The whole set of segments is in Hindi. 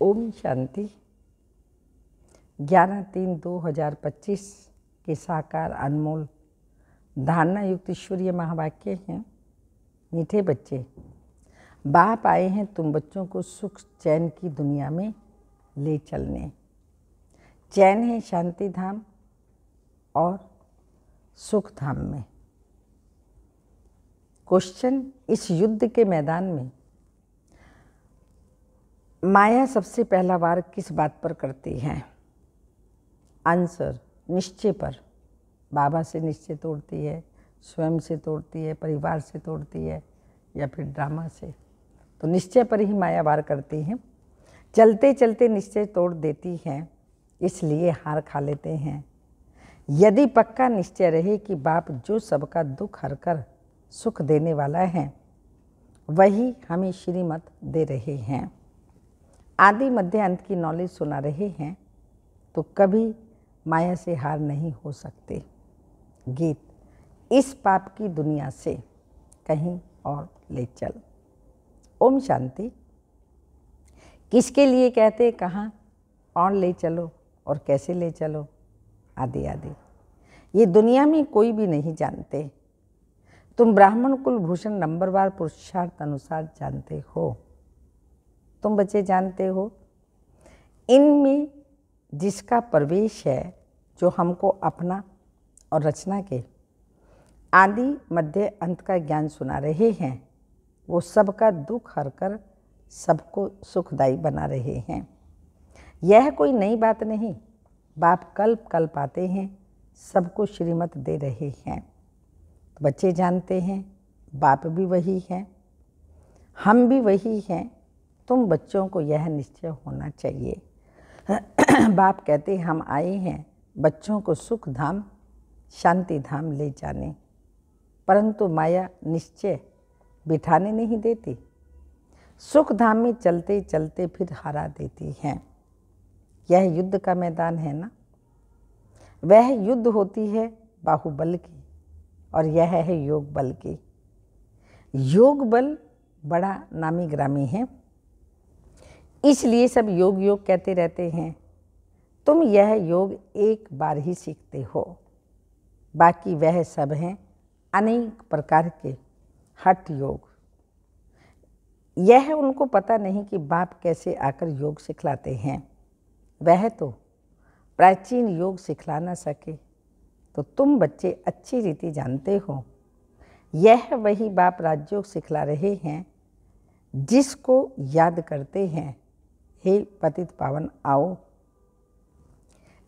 ओम शांति। 11/3/2025 के साकार अनमोल धारणा युक्त ईश्वरीय महावाक्य हैं। मीठे बच्चे, बाप आए हैं तुम बच्चों को सुख चैन की दुनिया में ले चलने। चैन है शांति धाम और सुख धाम में। क्वेश्चन, इस युद्ध के मैदान में माया सबसे पहला वार किस बात पर करती है? आंसर, निश्चय पर। बाबा से निश्चय तोड़ती है, स्वयं से तोड़ती है, परिवार से तोड़ती है, या फिर ड्रामा से। तो निश्चय पर ही माया वार करती है। चलते चलते निश्चय तोड़ देती है, इसलिए हार खा लेते हैं। यदि पक्का निश्चय रहे कि बाप जो सबका दुख हरकर सुख देने वाला है, वही हमें श्रीमत दे रहे हैं, आदि मध्य अंत की नॉलेज सुना रहे हैं, तो कभी माया से हार नहीं हो सकते। गीत, इस पाप की दुनिया से कहीं और ले चल। ओम शांति। किसके लिए कहते, कहाँ और ले चलो और कैसे ले चलो, आदि आदि, ये दुनिया में कोई भी नहीं जानते। तुम ब्राह्मण कुलभूषण नंबरवार पुरुषार्थ अनुसार जानते हो। तुम बच्चे जानते हो, इनमें जिसका प्रवेश है, जो हमको अपना और रचना के आदि मध्य अंत का ज्ञान सुना रहे हैं, वो सबका दुख हरकर सबको सुखदायी बना रहे हैं। यह कोई नई बात नहीं। बाप कल्प कल्प आते हैं, सबको श्रीमत दे रहे हैं। तो बच्चे जानते हैं, बाप भी वही हैं, हम भी वही हैं। तुम बच्चों को यह निश्चय होना चाहिए। बाप कहते, हम आए हैं बच्चों को सुख धाम शांति धाम ले जाने, परंतु माया निश्चय बिठाने नहीं देती। सुख धाम में चलते चलते फिर हरा देती है। यह युद्ध का मैदान है ना। वह युद्ध होती है बाहुबल की, और यह है योग बल की। योग बल बड़ा नामी ग्रामी है, इसलिए सब योग योग कहते रहते हैं। तुम यह योग एक बार ही सीखते हो, बाकी वह सब हैं अनेक प्रकार के हठ योग। यह उनको पता नहीं कि बाप कैसे आकर योग सिखलाते हैं। वह तो प्राचीन योग सिखला ना सके, तो तुम बच्चे अच्छी रीति जानते हो, यह वही बाप राजयोग सिखला रहे हैं, जिसको याद करते हैं, हे पतित पावन आओ,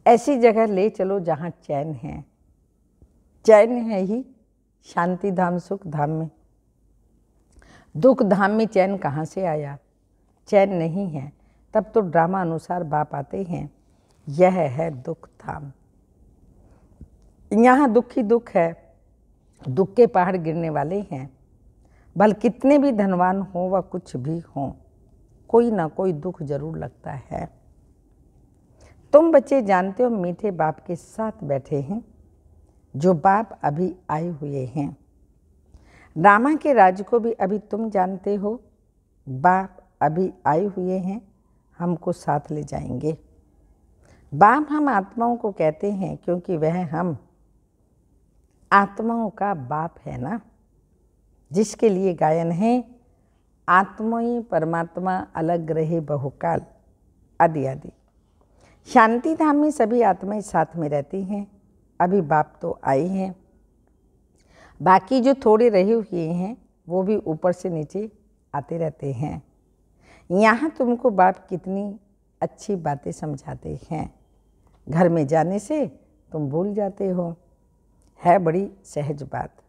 ऐसी जगह ले चलो जहाँ चैन है। चैन है ही शांति धाम सुख धाम में। दुख धाम में चैन कहाँ से आया? चैन नहीं है, तब तो ड्रामा अनुसार बाप आते हैं। यह है दुख धाम। यहाँ दुख ही दुख है, दुख के पहाड़ गिरने वाले हैं। भले कितने भी धनवान हो व कुछ भी हो, कोई ना कोई दुख जरूर लगता है। तुम बच्चे जानते हो, मीठे बाप के साथ बैठे हैं, जो बाप अभी आए हुए हैं। ड्रामा के राज को भी अभी तुम जानते हो, बाप अभी आए हुए हैं, हमको साथ ले जाएंगे। बाप हम आत्माओं को कहते हैं, क्योंकि वह हम आत्माओं का बाप है ना, जिसके लिए गायन है, आत्माएं परमात्मा अलग रहे बहुकाल, आदि आदि। शांति धाम में सभी आत्माएं साथ में रहती हैं। अभी बाप तो आए हैं, बाकी जो थोड़े रहे हुए हैं, वो भी ऊपर से नीचे आते रहते हैं। यहाँ तुमको बाप कितनी अच्छी बातें समझाते हैं, घर में जाने से तुम भूल जाते हो। है बड़ी सहज बात।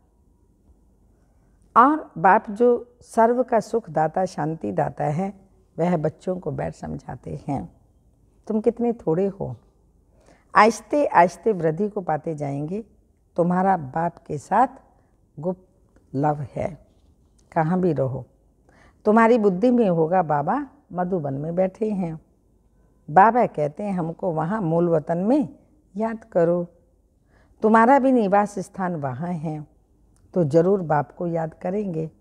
और बाप जो सर्व का सुख दाता शांति दाता है, वह बच्चों को बैठ समझाते हैं। तुम कितने थोड़े हो, आहिस्ते आहिस्ते वृद्धि को पाते जाएंगे। तुम्हारा बाप के साथ गुप्त लव है, कहाँ भी रहो। तुम्हारी बुद्धि में होगा बाबा मधुबन में बैठे हैं। बाबा कहते हैं हमको वहाँ मूल वतन में याद करो। तुम्हारा भी निवास स्थान वहाँ है, तो जरूर बाप को याद करेंगे,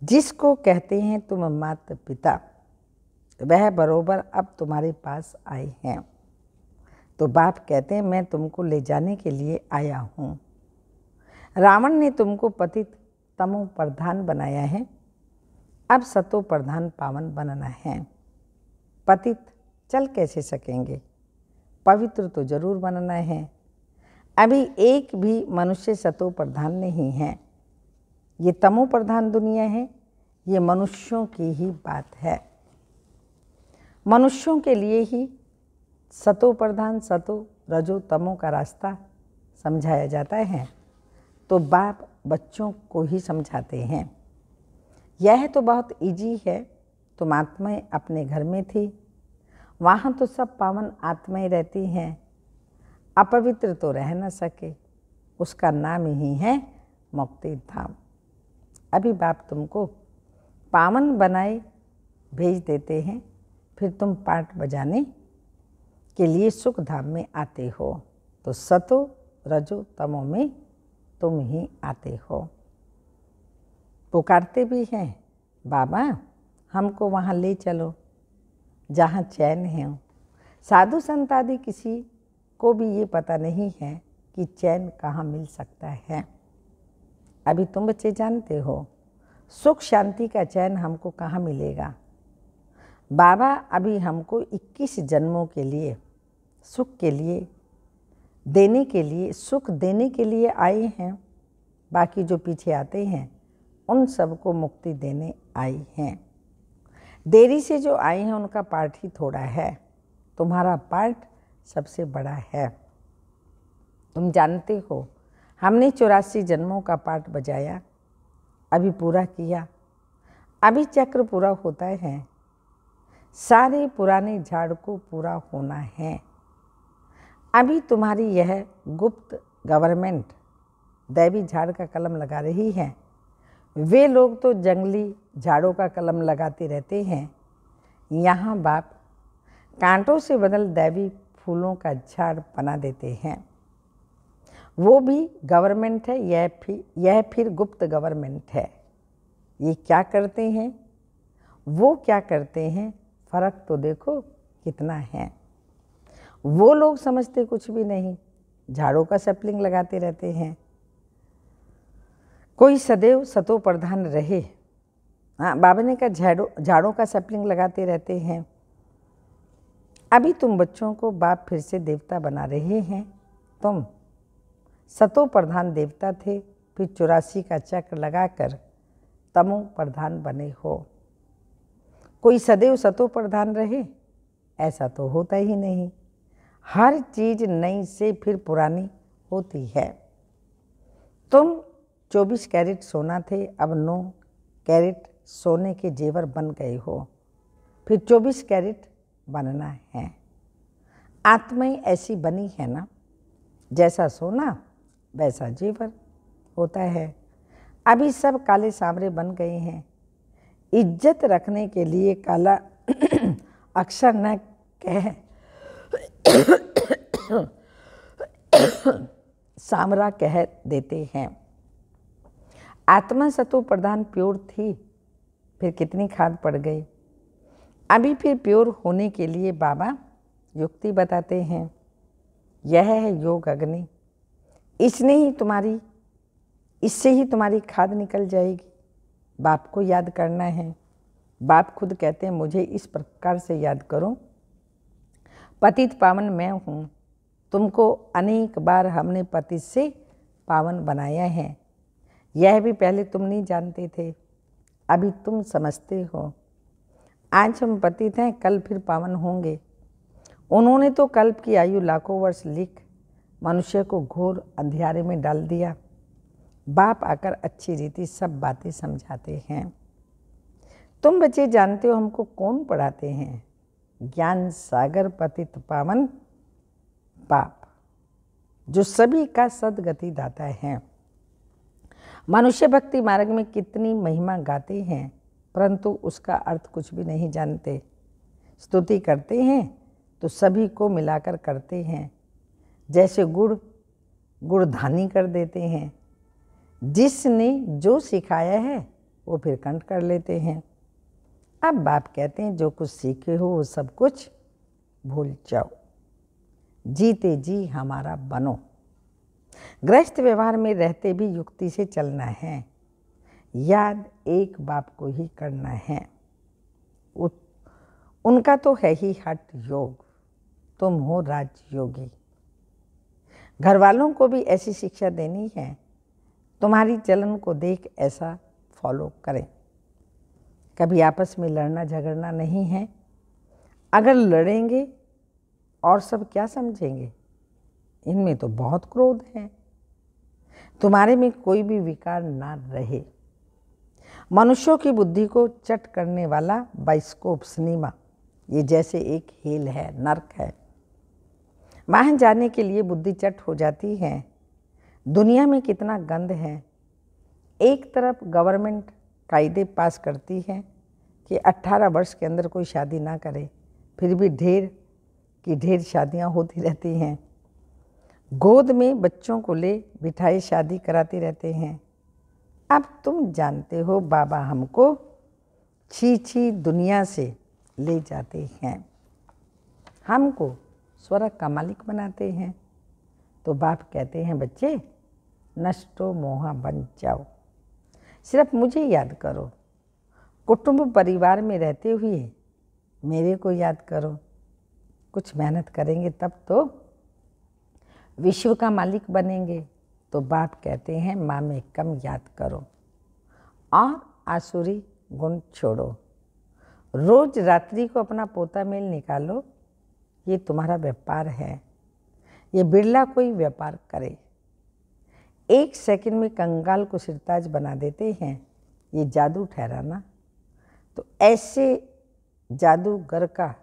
जिसको कहते हैं तुम माता पिता। वह बरोबर अब तुम्हारे पास आए हैं। तो बाप कहते हैं मैं तुमको ले जाने के लिए आया हूँ। रावण ने तुमको पतित तमो प्रधान बनाया है, अब सतो प्रधान पावन बनना है। पतित चल कैसे सकेंगे, पवित्र तो जरूर बनना है। अभी एक भी मनुष्य सतो प्रधान नहीं है। ये तमो प्रधान दुनिया है, ये मनुष्यों की ही बात है। मनुष्यों के लिए ही सतो प्रधान सतो रजो तमो का रास्ता समझाया जाता है, तो बाप बच्चों को ही समझाते हैं। यह तो बहुत इजी है। तुम आत्माएं अपने घर में थी, वहाँ तो सब पावन आत्माएं रहती हैं। अपवित्र तो रह न सके, उसका नाम ही है मुक्ति धाम। अभी बाप तुमको पावन बनाए भेज देते हैं, फिर तुम पाठ बजाने के लिए सुख धाम में आते हो। तो सतो रजो तमो में तुम ही आते हो। पुकारते भी हैं, बाबा हमको वहाँ ले चलो जहाँ चैन है। साधु संत आदि किसी को भी ये पता नहीं है कि चैन कहाँ मिल सकता है। अभी तुम बच्चे जानते हो सुख शांति का चैन हमको कहाँ मिलेगा। बाबा अभी हमको 21 जन्मों के लिए सुख के लिए देने के लिए सुख देने के लिए आए हैं। बाकी जो पीछे आते हैं उन सबको मुक्ति देने आए हैं। देरी से जो आए हैं उनका पार्ट ही थोड़ा है, तुम्हारा पार्ट सबसे बड़ा है। तुम जानते हो हमने 84 जन्मों का पार्ट बजाया, अभी पूरा किया, अभी चक्र पूरा होता है। सारे पुराने झाड़ को पूरा होना है। अभी तुम्हारी यह गुप्त गवर्नमेंट दैवी झाड़ का कलम लगा रही है। वे लोग तो जंगली झाड़ों का कलम लगाते रहते हैं। यहाँ बाप कांटों से बदल दैवी फूलों का झाड़ बना देते हैं। वो भी गवर्नमेंट है, यह फिर गुप्त गवर्नमेंट है। ये क्या करते हैं, वो क्या करते हैं, फर्क तो देखो कितना है। वो लोग समझते कुछ भी नहीं, झाड़ों का सैपलिंग लगाते रहते हैं। कोई सदैव सतो प्रधान रहे। हाँ, बाबा ने कहा झाड़ों का सैपलिंग लगाते रहते हैं। अभी तुम बच्चों को बाप फिर से देवता बना रहे हैं। तुम सतो प्रधान देवता थे, फिर 84 का चक्र लगाकर तमो प्रधान बने हो। कोई सदैव सतो प्रधान रहे, ऐसा तो होता ही नहीं। हर चीज नई से फिर पुरानी होती है। तुम 24 कैरेट सोना थे, अब 9 कैरेट सोने के जेवर बन गए हो, फिर 24 कैरेट बनना है। आत्माएं ऐसी बनी है ना, जैसा सोना वैसा जेवर होता है। अभी सब काले सांवरे बन गए हैं। इज्जत रखने के लिए काला अक्षर न कह सांवरा कह देते हैं। आत्मा सतो प्रधान प्योर थी, फिर कितनी खाद पड़ गई। अभी फिर प्योर होने के लिए बाबा युक्ति बताते हैं। यह है योग अग्नि, इससे ही तुम्हारी खाद निकल जाएगी। बाप को याद करना है। बाप खुद कहते हैं मुझे इस प्रकार से याद करो। पतित पावन मैं हूँ, तुमको अनेक बार हमने पतित से पावन बनाया है। यह भी पहले तुम नहीं जानते थे, अभी तुम समझते हो। आज हम पतित हैं, कल फिर पावन होंगे। उन्होंने तो कल्प की आयु लाखों वर्ष लिख मनुष्य को घोर अंधियारे में डाल दिया। बाप आकर अच्छी रीति सब बातें समझाते हैं। तुम बच्चे जानते हो हमको कौन पढ़ाते हैं? ज्ञान सागर पतित पावन बाप, जो सभी का सदगति दाता है। मनुष्य भक्ति मार्ग में कितनी महिमा गाते हैं, परंतु उसका अर्थ कुछ भी नहीं जानते। स्तुति करते हैं तो सभी को मिलाकर करते हैं, जैसे गुड़धानी कर देते हैं। जिसने जो सिखाया है वो फिर कंठ कर लेते हैं। अब बाप कहते हैं जो कुछ सीखे हो वो सब कुछ भूल जाओ, जीते जी हमारा बनो। गृहस्थ व्यवहार में रहते भी युक्ति से चलना है, याद एक बाप को ही करना है। उनका तो है ही हठ योग, तुम हो राजयोगी। घर वालों को भी ऐसी शिक्षा देनी है, तुम्हारी चलन को देख ऐसा फॉलो करें। कभी आपस में लड़ना झगड़ना नहीं है। अगर लड़ेंगे और सब क्या समझेंगे, इनमें तो बहुत क्रोध है। तुम्हारे में कोई भी विकार ना रहे। मनुष्यों की बुद्धि को चट करने वाला बाइस्कोप सिनेमा ये जैसे एक हेल है, नर्क है। वहाँ जाने के लिए बुद्धि चट हो जाती है। दुनिया में कितना गंद है। एक तरफ गवर्नमेंट कायदे पास करती है कि 18 वर्ष के अंदर कोई शादी ना करे, फिर भी ढेर की ढेर शादियाँ होती रहती हैं। गोद में बच्चों को ले बिठाए शादी कराते रहते हैं। अब तुम जानते हो बाबा हमको छी छी दुनिया से ले जाते हैं, हमको स्वर्ग का मालिक बनाते हैं। तो बाप कहते हैं बच्चे नष्टो मोहा बन जाओ, सिर्फ मुझे याद करो। कुटुंब परिवार में रहते हुए मेरे को याद करो। कुछ मेहनत करेंगे तब तो विश्व का मालिक बनेंगे। तो बाप कहते हैं माँ में कम याद करो और आसुरी गुण छोड़ो। रोज रात्रि को अपना पोता मेल निकालो, ये तुम्हारा व्यापार है। ये बिरला कोई व्यापार करे। 1 सेकंड में कंगाल को सिरताज बना देते हैं, ये जादू ठहराना। तो ऐसे जादूगर का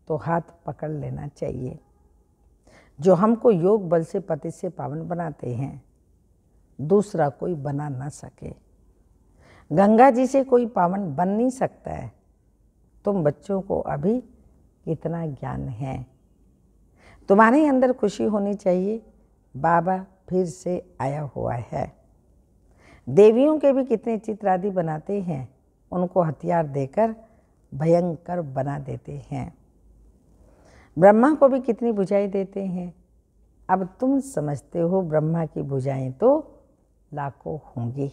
तो हाथ पकड़ लेना चाहिए, जो हमको योग बल से पति से पावन बनाते हैं, दूसरा कोई बना ना सके। गंगा जी से कोई पावन बन नहीं सकता है। तुम बच्चों को अभी कितना ज्ञान है, तुम्हारे अंदर खुशी होनी चाहिए। बाबा फिर से आया हुआ है। देवियों के भी कितने चित्र आदि बनाते हैं, उनको हथियार देकर भयंकर बना देते हैं। ब्रह्मा को भी कितनी भुजाएं देते हैं। अब तुम समझते हो ब्रह्मा की भुजाएं तो लाखों होंगी।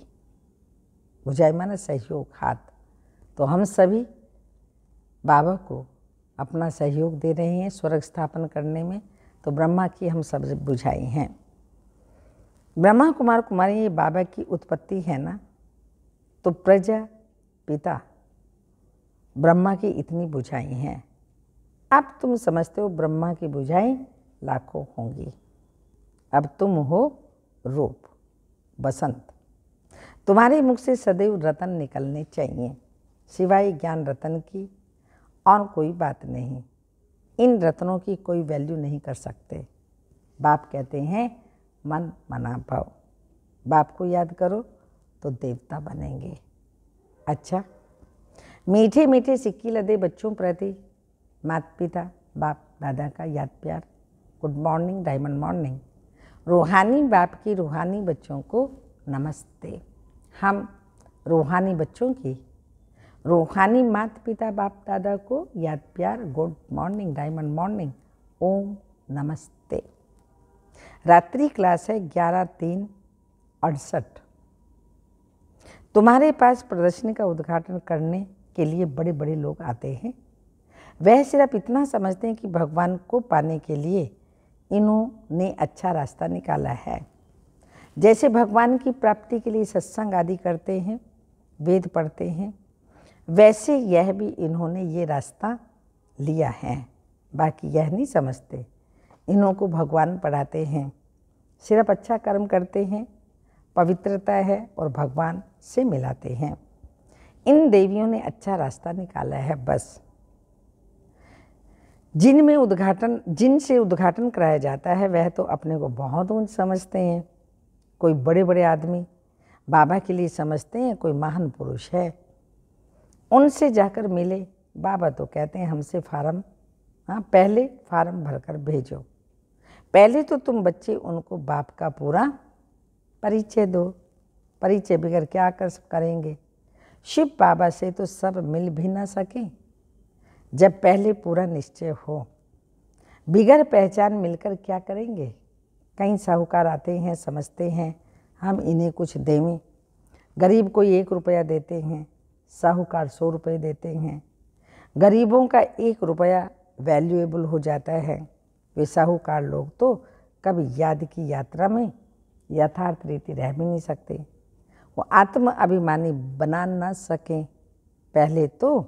भुजाएं माना सहयोग, हाथ। तो हम सभी बाबा को अपना सहयोग दे रहे हैं स्वर्ग स्थापन करने में। तो ब्रह्मा की हम सब बुझाई हैं। ब्रह्मा कुमार कुमारी ये बाबा की उत्पत्ति है ना। तो प्रजा पिता ब्रह्मा की इतनी बुझाई हैं। अब तुम समझते हो ब्रह्मा की बुझाई लाखों होंगी। अब तुम हो रूप बसंत। तुम्हारे मुख से सदैव रतन निकलने चाहिए, सिवाय ज्ञान रतन की और कोई बात नहीं। इन रत्नों की कोई वैल्यू नहीं कर सकते। बाप कहते हैं मन मना भाव। बाप को याद करो तो देवता बनेंगे। अच्छा, मीठे मीठे सिक्की लदे बच्चों प्रति माता पिता बाप दादा का याद प्यार। Good morning, diamond morning. रूहानी बाप की रूहानी बच्चों को नमस्ते। हम रूहानी बच्चों की रूहानी माता पिता बाप दादा को याद प्यार। गुड मॉर्निंग, डायमंड मॉर्निंग, ओम नमस्ते। रात्रि क्लास है 11/3/68। तुम्हारे पास प्रदर्शनी का उद्घाटन करने के लिए बड़े बड़े लोग आते हैं। वह सिर्फ इतना समझते हैं कि भगवान को पाने के लिए इन्होंने अच्छा रास्ता निकाला है। जैसे भगवान की प्राप्ति के लिए सत्संग आदि करते हैं, वेद पढ़ते हैं, वैसे यह भी इन्होंने ये रास्ता लिया है। बाकी यह नहीं समझते इन्हों को भगवान पढ़ाते हैं। सिर्फ अच्छा कर्म करते हैं, पवित्रता है और भगवान से मिलाते हैं। इन देवियों ने अच्छा रास्ता निकाला है। बस जिनसे उद्घाटन कराया जाता है वह तो अपने को बहुत ऊंच समझते हैं। कोई बड़े बड़े आदमी बाबा के लिए समझते हैं कोई महान पुरुष है। उनसे जाकर मिले, बाबा तो कहते हैं हमसे पहले फार्म भरकर भेजो। पहले तो तुम बच्चे उनको बाप का पूरा परिचय दो। परिचय बगैर क्या करेंगे। शिव बाबा से तो सब मिल भी ना सके जब पहले पूरा निश्चय हो। बिगर पहचान मिलकर क्या करेंगे। कई साहूकार आते हैं, समझते हैं हम इन्हें कुछ देवें। गरीब को 1 रुपया देते हैं, साहूकार 100 रुपये देते हैं। गरीबों का 1 रुपया वैल्यूएबल हो जाता है। वे साहूकार लोग तो कभी याद की यात्रा में यथार्थ रीति रह भी नहीं सकते। वो आत्म अभिमानी बना ना सकें। पहले तो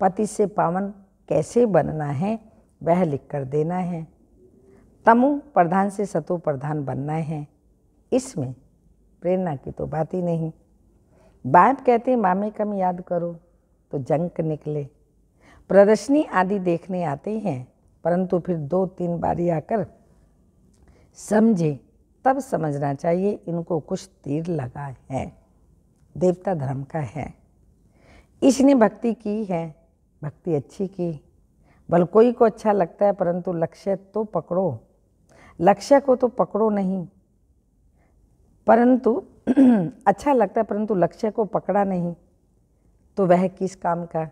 पति से पावन कैसे बनना है वह लिख कर देना है। तमो प्रधान से सतो प्रधान बनना है। इसमें प्रेरणा की तो बात ही नहीं। बाप कहते मामे कम याद करो तो जंक निकले। प्रदर्शनी आदि देखने आते हैं, परंतु फिर 2-3 बारी आकर समझे तब समझना चाहिए इनको कुछ तीर लगा है, देवता धर्म का है। इसने भक्ति की है, भक्ति अच्छी की। भल कोई को अच्छा लगता है, परंतु लक्ष्य तो पकड़ो। लक्ष्य को तो पकड़ो नहीं, परंतु अच्छा लगता है परंतु लक्ष्य को पकड़ा नहीं तो वह किस काम का।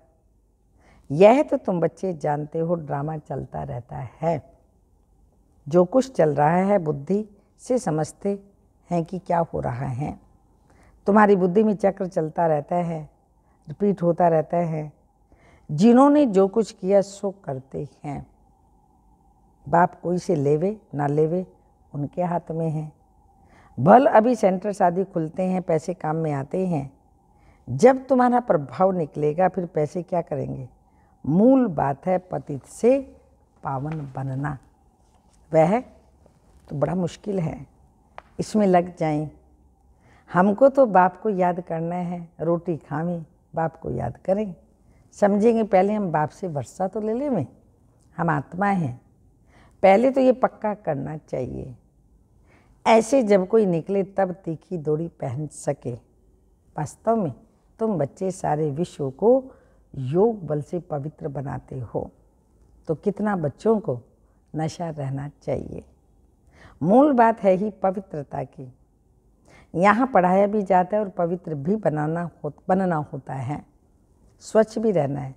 यह तो तुम बच्चे जानते हो, ड्रामा चलता रहता है। जो कुछ चल रहा है बुद्धि से समझते हैं कि क्या हो रहा है। तुम्हारी बुद्धि में चक्र चलता रहता है, रिपीट होता रहता है। जिन्होंने जो कुछ किया सो करते हैं। बाप कोई से लेवे ना लेवे उनके हाथ में है। भल अभी सेंटर्स आदि खुलते हैं, पैसे काम में आते हैं। जब तुम्हारा प्रभाव निकलेगा फिर पैसे क्या करेंगे। मूल बात है पतित से पावन बनना। वह तो बड़ा मुश्किल है, इसमें लग जाएं। हमको तो बाप को याद करना है, रोटी खावें बाप को याद करें। समझेंगे पहले हम बाप से वर्षा तो ले लें, हम आत्मा हैं। पहले तो ये पक्का करना चाहिए। ऐसे जब कोई निकले तब तीखी डोरी पहन सके। वास्तव में तुम बच्चे सारे विश्व को योग बल से पवित्र बनाते हो, तो कितना बच्चों को नशा रहना चाहिए। मूल बात है ही पवित्रता की। यहाँ पढ़ाया भी जाता है और पवित्र भी बनना होता है, स्वच्छ भी रहना है।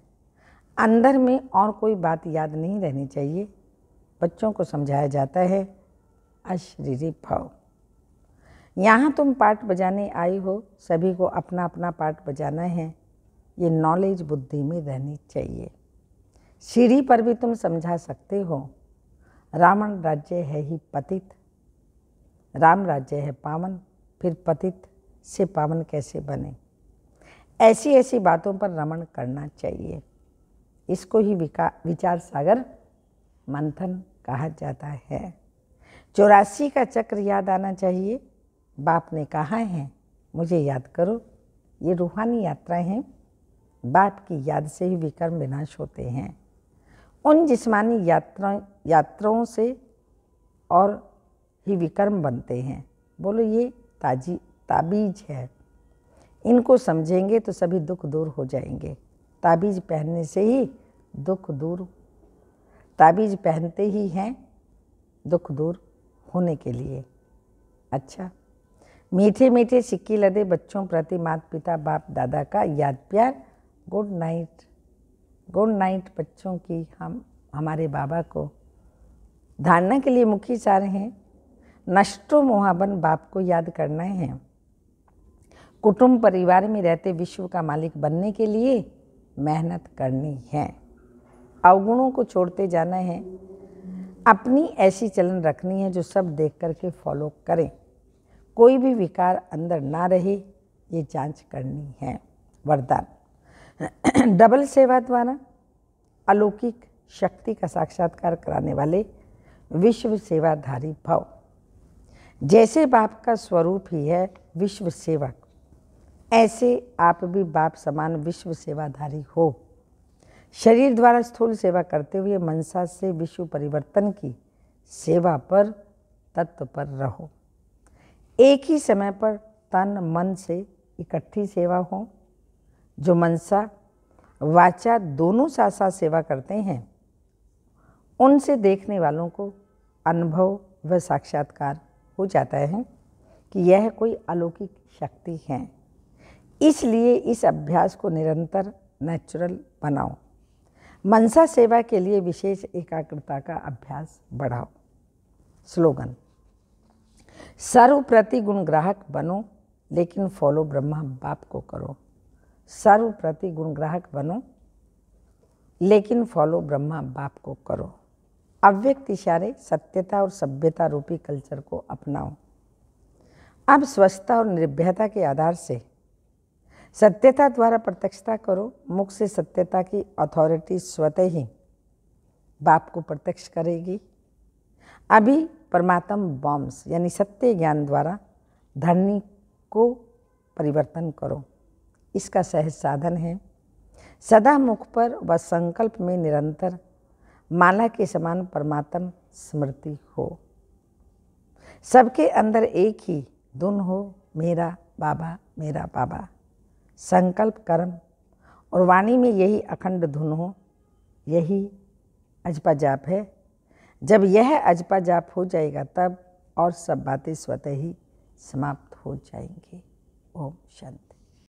अंदर में और कोई बात याद नहीं रहनी चाहिए। बच्चों को समझाया जाता है अशरीरी भाव। यहाँ तुम पाठ बजाने आई हो, सभी को अपना अपना पाठ बजाना है। ये नॉलेज बुद्धि में रहनी चाहिए। सीढ़ी पर भी तुम समझा सकते हो। रावण राज्य है ही पतित, राम राज्य है पावन, फिर पतित से पावन कैसे बने। ऐसी ऐसी बातों पर रमण करना चाहिए। इसको ही विचार सागर मंथन कहा जाता है। 84 का चक्र याद आना चाहिए। बाप ने कहा है मुझे याद करो। ये रूहानी यात्राएं हैं। बाप की याद से ही विकर्म विनाश होते हैं। उन जिस्मानी यात्राओं से और ही विकर्म बनते हैं। बोलो ये ताबीज है। इनको समझेंगे तो सभी दुख दूर हो जाएंगे। ताबीज पहनने से ही दुख दूर, ताबीज पहनते ही हैं दुख दूर होने के लिए। अच्छा, मीठे मीठे सिक्के लदे बच्चों प्रति माता पिता बाप दादा का याद प्यार। Good night. गुड नाइट बच्चों की। हम हमारे बाबा को धारणा के लिए मुख्य सार हैं। नष्टो मोहाबन बाप को याद करना है। कुटुंब परिवार में रहते विश्व का मालिक बनने के लिए मेहनत करनी है। अवगुणों को छोड़ते जाना है। अपनी ऐसी चलन रखनी है जो सब देख करके फॉलो करें। कोई भी विकार अंदर ना रहे, ये जांच करनी है। वरदान डबल सेवा द्वारा अलौकिक शक्ति का साक्षात्कार कराने वाले विश्व सेवाधारी भव। जैसे बाप का स्वरूप ही है विश्व सेवक, ऐसे आप भी बाप समान विश्व सेवाधारी हो। शरीर द्वारा स्थूल सेवा करते हुए मनसा से विश्व परिवर्तन की सेवा पर तत्पर रहो। एक ही समय पर तन मन से इकट्ठी सेवा हो। जो मनसा वाचा दोनों साथ साथ सेवा करते हैं, उनसे देखने वालों को अनुभव व साक्षात्कार हो जाता है कि यह कोई अलौकिक शक्ति है। इसलिए इस अभ्यास को निरंतर नेचुरल बनाओ। मनसा सेवा के लिए विशेष एकाग्रता का अभ्यास बढ़ाओ। स्लोगन: सर्वप्रति गुणग्राहक बनो, लेकिन फॉलो ब्रह्मा बाप को करो। सर्वप्रति गुणग्राहक बनो, लेकिन फॉलो ब्रह्मा बाप को करो। अव्यक्त इशारे सत्यता और सभ्यता रूपी कल्चर को अपनाओ। अब स्वच्छता और निर्भयता के आधार से सत्यता द्वारा प्रत्यक्षता करो। मुख से सत्यता की अथॉरिटी स्वतः ही बाप को प्रत्यक्ष करेगी। अभी परमात्म बॉम्ब्स यानी सत्य ज्ञान द्वारा धरनी को परिवर्तन करो। इसका सहज साधन है सदा मुख पर व संकल्प में निरंतर माला के समान परमात्म स्मृति हो। सबके अंदर एक ही धुन हो, मेरा बाबा मेरा बाबा। संकल्प, कर्म और वाणी में यही अखंड धुन हो, यही अजपा जाप है। जब यह अजपा जाप हो जाएगा तब और सब बातें स्वतः ही समाप्त हो जाएंगी। ओम शांति।